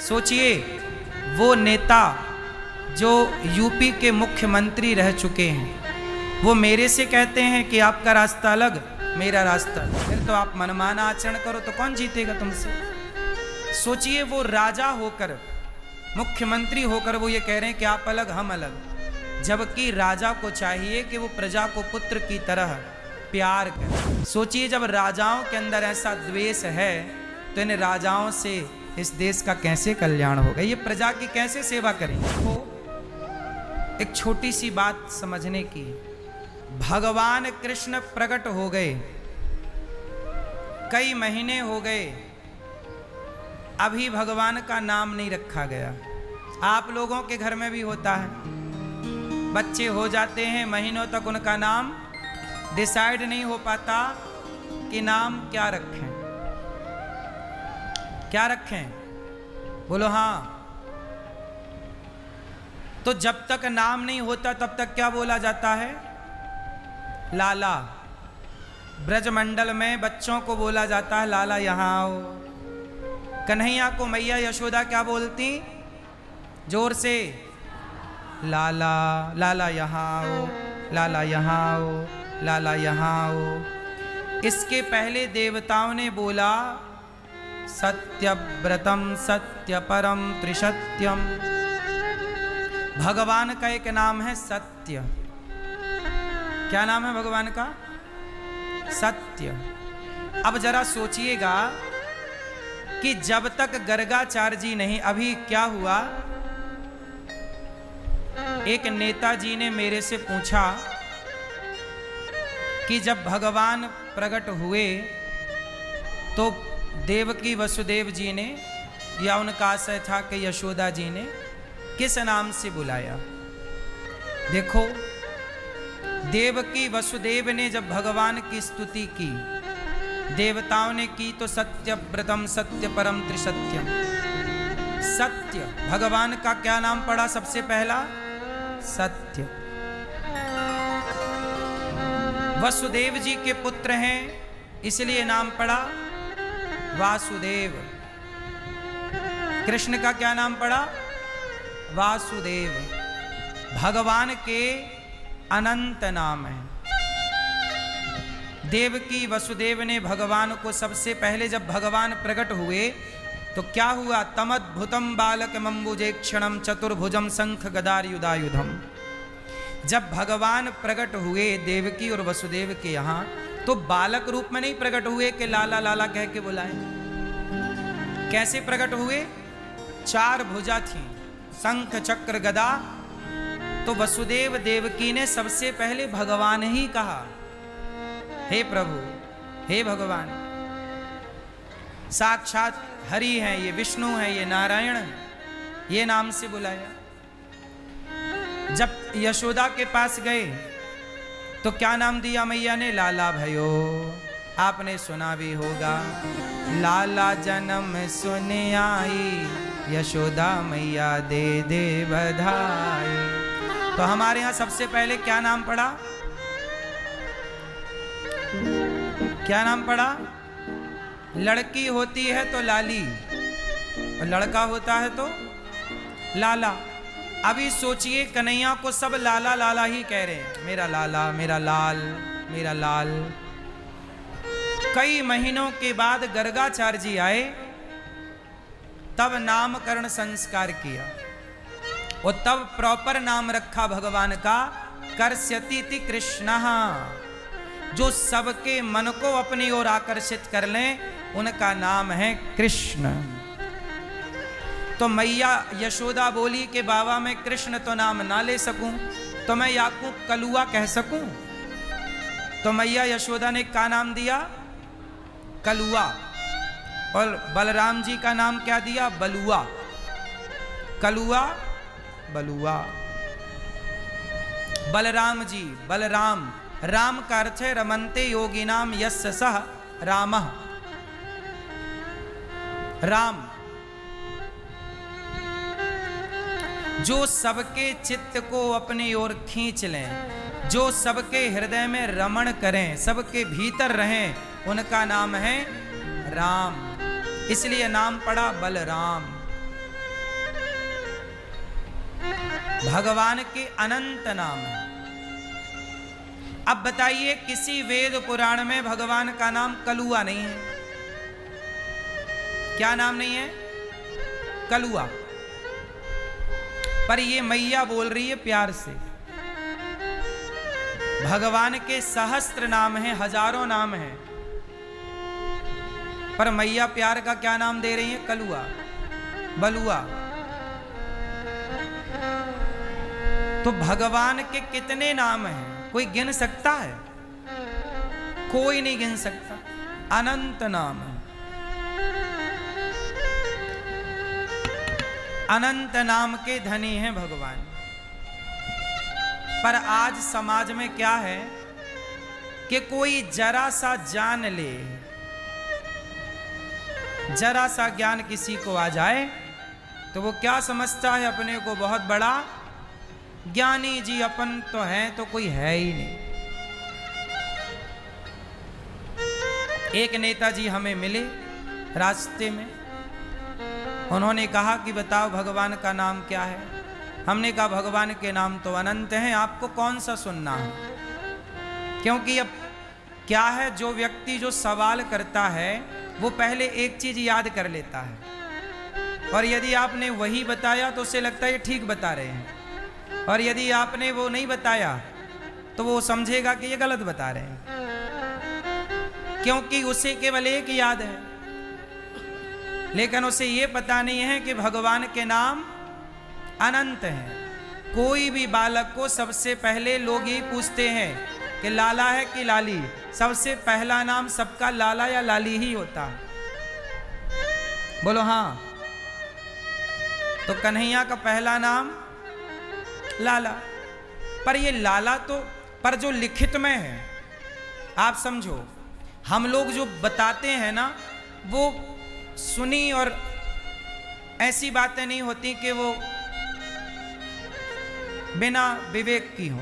सोचिए, वो नेता जो यूपी के मुख्यमंत्री रह चुके हैं, वो मेरे से कहते हैं कि आपका रास्ता अलग, मेरा रास्ता अलग। फिर तो आप मनमाना आचरण करो तो कौन जीतेगा तुमसे। सोचिए, वो राजा होकर, मुख्यमंत्री होकर वो ये कह रहे हैं कि आप अलग हम अलग, जबकि राजा को चाहिए कि वो प्रजा को पुत्र की तरह प्यार करे। सोचिए, जब राजाओं के अंदर ऐसा द्वेष है तो इन राजाओं से इस देश का कैसे कल्याण होगा, ये प्रजा की कैसे सेवा करेंगे। तो एक छोटी सी बात समझने की, भगवान कृष्ण प्रकट हो गए, कई महीने हो गए, अभी भगवान का नाम नहीं रखा गया। आप लोगों के घर में भी होता है, बच्चे हो जाते हैं, महीनों तक उनका नाम डिसाइड नहीं हो पाता कि नाम क्या रखें, क्या रखें, बोलो हाँ। तो जब तक नाम नहीं होता तब तक क्या बोला जाता है, लाला। ब्रजमंडल में बच्चों को बोला जाता है लाला यहाँ आओ। कन्हैया को मैया यशोदा क्या बोलती, जोर से, लाला, लाला यहाँ आओ, लाला यहाँ आओ, लाला यहाँ आओ। इसके पहले देवताओं ने बोला सत्यव्रतम सत्यपरम त्रिसत्यम। भगवान का एक नाम है सत्य। क्या नाम है भगवान का, सत्य। अब जरा सोचिएगा कि जब तक गर्गाचार्य जी नहीं, अभी क्या हुआ, एक नेताजी ने मेरे से पूछा कि जब भगवान प्रकट हुए तो देवकी वसुदेव जी ने, या उनका आशय था कि यशोदा जी ने, किस नाम से बुलाया। देखो, देवकी वसुदेव ने जब भगवान की स्तुति की, देवताओं ने की तो सत्यव्रतम सत्य परम त्रिसत्यम। सत्य, भगवान का क्या नाम पड़ा सबसे पहला, सत्य। वसुदेव जी के पुत्र हैं इसलिए नाम पड़ा वासुदेव। कृष्ण का क्या नाम पड़ा, वासुदेव। भगवान के अनंत नाम है। देवकी वसुदेव ने भगवान को सबसे पहले, जब भगवान प्रकट हुए तो क्या हुआ, तमद्भुतम बालक मम्बुजेक्षणम चतुर्भुजम शंख गदायुधायुधम। जब भगवान प्रकट हुए देवकी और वसुदेव के यहाँ, तो बालक रूप में नहीं प्रकट हुए कि लाला लाला कह के बुलाए। कैसे प्रकट हुए, चार भुजा थी, शंख चक्र गदा। तो वसुदेव देवकी ने सबसे पहले भगवान ही कहा, हे प्रभु, हे भगवान। साक्षात हरि है, ये विष्णु है, ये नारायण है, ये नाम से बुलाया। जब यशोदा के पास गए तो क्या नाम दिया मैया ने, लाला भयो। आपने सुना भी होगा, लाला जन्म सुन आई, यशोदा मैया दे दे बधाई। तो हमारे यहाँ सबसे पहले क्या नाम पड़ा, क्या नाम पड़ा, लड़की होती है तो लाली और लड़का होता है तो लाला। अभी सोचिए, कन्हैया को सब लाला लाला ही कह रहे हैं, मेरा लाला, मेरा लाल, मेरा लाल। कई महीनों के बाद गर्गाचार्य जी आए, तब नामकरण संस्कार किया और तब प्रॉपर नाम रखा भगवान का, कर्ष्यति कृष्णः। जो सबके मन को अपनी ओर आकर्षित कर लें, उनका नाम है कृष्ण। तो मैया यशोदा बोली कि बाबा मैं कृष्ण तो नाम ना ले सकूं, तो मैं याकूब कलुआ कह सकूं। तो मैया यशोदा ने क्या नाम दिया, कलुआ। और बलराम जी का नाम क्या दिया, बलुआ। कलुआ, बलुआ। बलराम जी, बलराम, राम का अर्थ है रमन्ते योगिनाम यस्य सह रामः। राम, जो सबके चित्त को अपनी ओर खींच लें, जो सबके हृदय में रमण करें, सबके भीतर रहें, उनका नाम है राम। इसलिए नाम पड़ा बलराम। भगवान के अनंत नाम है। अब बताइए, किसी वेद पुराण में भगवान का नाम कलुआ नहीं है। क्या नाम नहीं है? कलुआ। पर ये मैया बोल रही है प्यार से। भगवान के सहस्त्र नाम हैं, हजारों नाम हैं, पर मैया प्यार का क्या नाम दे रही है? कलुआ, बलुआ। तो भगवान के कितने नाम हैं? कोई गिन सकता है? कोई नहीं गिन सकता। अनंत नाम है। अनंत नाम के धनी हैं भगवान। पर आज समाज में क्या है कि कोई जरा सा जान ले, जरा सा ज्ञान किसी को आ जाए तो वो क्या समझता है अपने को बहुत बड़ा ज्ञानी। जी अपन तो हैं तो कोई है ही नहीं। एक नेताजी हमें मिले रास्ते में, उन्होंने कहा कि बताओ भगवान का नाम क्या है। हमने कहा भगवान के नाम तो अनंत हैं, आपको कौन सा सुनना है। क्योंकि अब क्या है, जो व्यक्ति जो सवाल करता है वो पहले एक चीज याद कर लेता है, और यदि आपने वही बताया तो उसे लगता है ये ठीक बता रहे हैं, और यदि आपने वो नहीं बताया तो वो समझेगा कि ये गलत बता रहे हैं, क्योंकि उसे केवल एक याद है। लेकिन उसे ये पता नहीं है कि भगवान के नाम अनंत हैं। कोई भी बालक को सबसे पहले लोग यही पूछते हैं कि लाला है कि लाली। सबसे पहला नाम सबका लाला या लाली ही होता है। बोलो हाँ। तो कन्हैया का पहला नाम लाला। पर ये लाला तो पर जो लिखित में है, आप समझो, हम लोग जो बताते हैं ना वो सुनी और ऐसी बातें नहीं होती कि वो बिना विवेक की हो।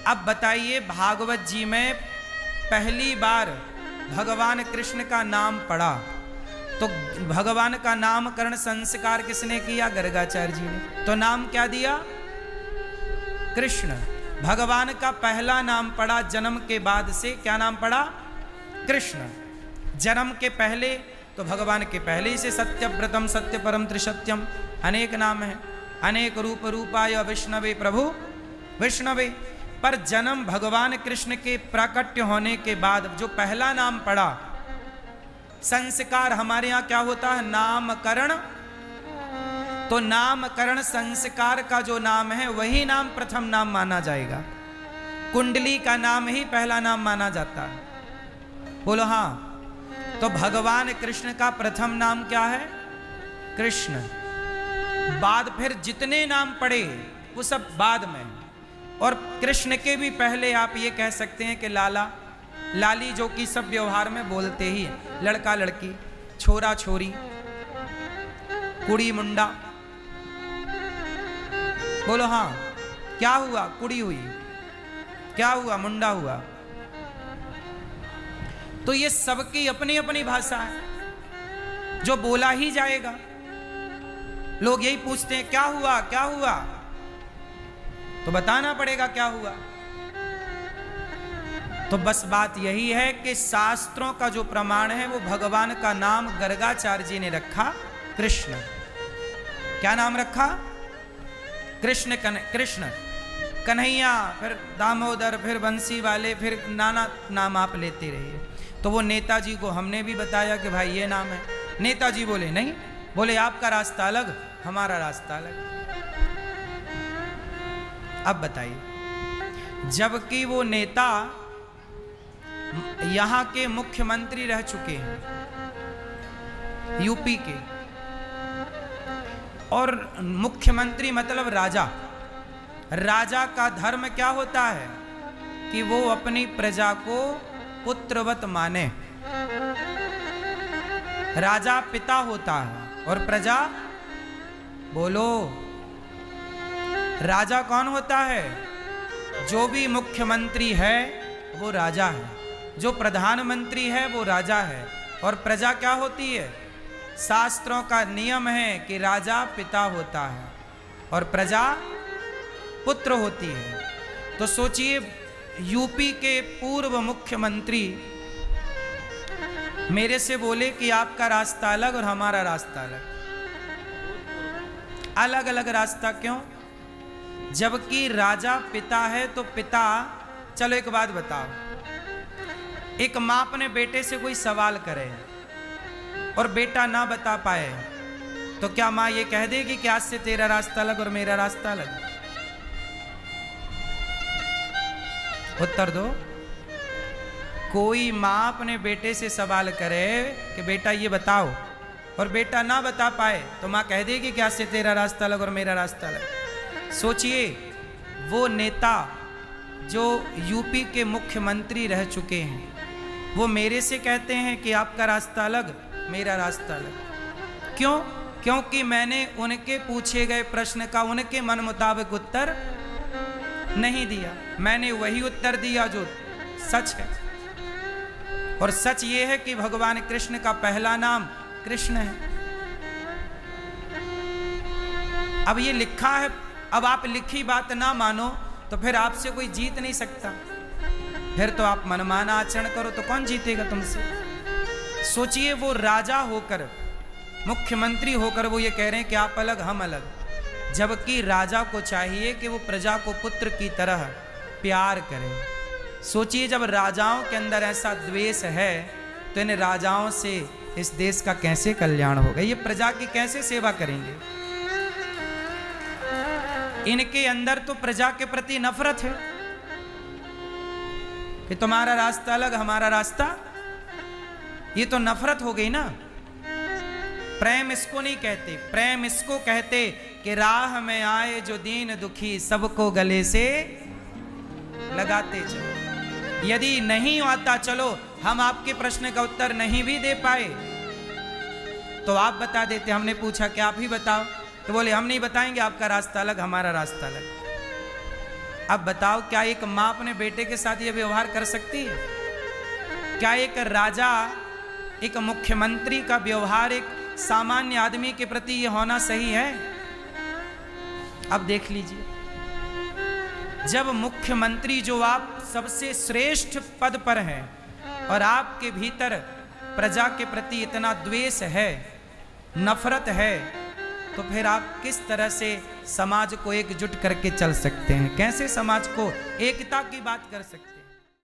अब बताइए, भागवत जी में पहली बार भगवान कृष्ण का नाम पड़ा तो भगवान का नामकरण संस्कार किसने किया? गर्गाचार्य जी ने। तो नाम क्या दिया? कृष्ण। भगवान का पहला नाम पड़ा जन्म के बाद से। क्या नाम पड़ा? कृष्ण। जन्म के पहले तो भगवान के पहले ही से सत्यव्रतम सत्य परम त्रिसत्यम अनेक नाम है। अनेक रूप रूपाय विष्णवे प्रभु विष्णवे। पर जन्म भगवान कृष्ण के प्राकट्य होने के बाद जो पहला नाम पड़ा, संस्कार हमारे यहाँ क्या होता है? नामकरण। तो नामकरण संस्कार का जो नाम है वही नाम प्रथम नाम माना जाएगा। कुंडली का नाम ही पहला नाम माना जाता है। बोलो हाँ। तो भगवान कृष्ण का प्रथम नाम क्या है? कृष्ण। बाद फिर जितने नाम पड़े वो सब बाद में। और कृष्ण के भी पहले आप ये कह सकते हैं कि लाला लाली, जो कि सब व्यवहार में बोलते ही है। लड़का लड़की, छोरा छोरी, कुड़ी मुंडा। बोलो हाँ। क्या हुआ? कुड़ी हुई। क्या हुआ? मुंडा हुआ। तो ये सबकी अपनी अपनी भाषा है जो बोला ही जाएगा। लोग यही पूछते हैं क्या हुआ क्या हुआ, तो बताना पड़ेगा क्या हुआ। तो बस बात यही है कि शास्त्रों का जो प्रमाण है वो भगवान का नाम गर्गाचार्य जी ने रखा कृष्ण। क्या नाम रखा? कृष्ण। कृष्ण, कन्हैया, फिर दामोदर, फिर बंसी वाले, फिर नाना नाम आप लेते रहिए। तो वो नेताजी को हमने भी बताया कि भाई ये नाम है। नेताजी बोले नहीं, बोले आपका रास्ता अलग, हमारा रास्ता अलग। अब बताइए, जबकि वो नेता यहाँ के मुख्यमंत्री रह चुके हैं, यूपी के, और मुख्यमंत्री मतलब राजा। राजा का धर्म क्या होता है कि वो अपनी प्रजा को पुत्रवत माने। राजा पिता होता है और प्रजा, बोलो, राजा कौन होता है? जो भी मुख्यमंत्री है वो राजा है, जो प्रधानमंत्री है वो राजा है, और प्रजा क्या होती है? शास्त्रों का नियम है कि राजा पिता होता है और प्रजा पुत्र होती है। तो सोचिए, यूपी के पूर्व मुख्यमंत्री मेरे से बोले कि आपका रास्ता अलग और हमारा रास्ता अलग। अलग अलग रास्ता क्यों? जबकि राजा पिता है तो पिता, चलो एक बात बताओ, एक माँ अपने बेटे से कोई सवाल करे और बेटा ना बता पाए तो क्या माँ ये कह देगी कि आज से तेरा रास्ता अलग और मेरा रास्ता अलग? उत्तर दो। कोई माँ अपने बेटे से सवाल करे कि बेटा ये बताओ, और बेटा ना बता पाए तो माँ कह देगी कि आज से तेरा रास्ता अलग और मेरा रास्ता अलग। सोचिए, वो नेता जो यूपी के मुख्यमंत्री रह चुके हैं, वो मेरे से कहते हैं कि आपका रास्ता अलग, मेरा रास्ता अलग। क्यों? क्योंकि मैंने उनके पूछे गए प्रश्न का उनके मन मुताबिक उत्तर नहीं दिया। मैंने वही उत्तर दिया जो सच है, और सच ये है कि भगवान कृष्ण का पहला नाम कृष्ण है। अब ये लिखा है, अब आप लिखी बात ना मानो तो फिर आपसे कोई जीत नहीं सकता। फिर तो आप मनमाना आचरण करो तो कौन जीतेगा तुमसे? सोचिए, वो राजा होकर, मुख्यमंत्री होकर वो ये कह रहे हैं कि आप अलग हम अलग, जबकि राजा को चाहिए कि वो प्रजा को पुत्र की तरह प्यार करे। सोचिए, जब राजाओं के अंदर ऐसा द्वेष है तो इन राजाओं से इस देश का कैसे कल्याण होगा? ये प्रजा की कैसे सेवा करेंगे? इनके अंदर तो प्रजा के प्रति नफरत है कि तुम्हारा रास्ता अलग हमारा रास्ता, ये तो नफरत हो गई ना। प्रेम इसको नहीं कहते, प्रेम इसको कहते कि राह में आए जो दीन दुखी सबको गले से लगाते चलो। यदि नहीं आता, चलो हम आपके प्रश्न का उत्तर नहीं भी दे पाए तो आप बता देते। हमने पूछा कि आप ही बताओ, तो बोले हम नहीं बताएंगे, आपका रास्ता अलग हमारा रास्ता अलग। अब बताओ, क्या एक माँ अपने बेटे के साथ यह व्यवहार कर सकती है? क्या एक राजा, एक मुख्यमंत्री का व्यवहार एक सामान्य आदमी के प्रति यह होना सही है? अब देख लीजिए, जब मुख्यमंत्री, जो आप सबसे श्रेष्ठ पद पर हैं, और आपके भीतर प्रजा के प्रति इतना द्वेष है, नफरत है, तो फिर आप किस तरह से समाज को एकजुट करके चल सकते हैं? कैसे समाज को एकता की बात कर सकते हैं?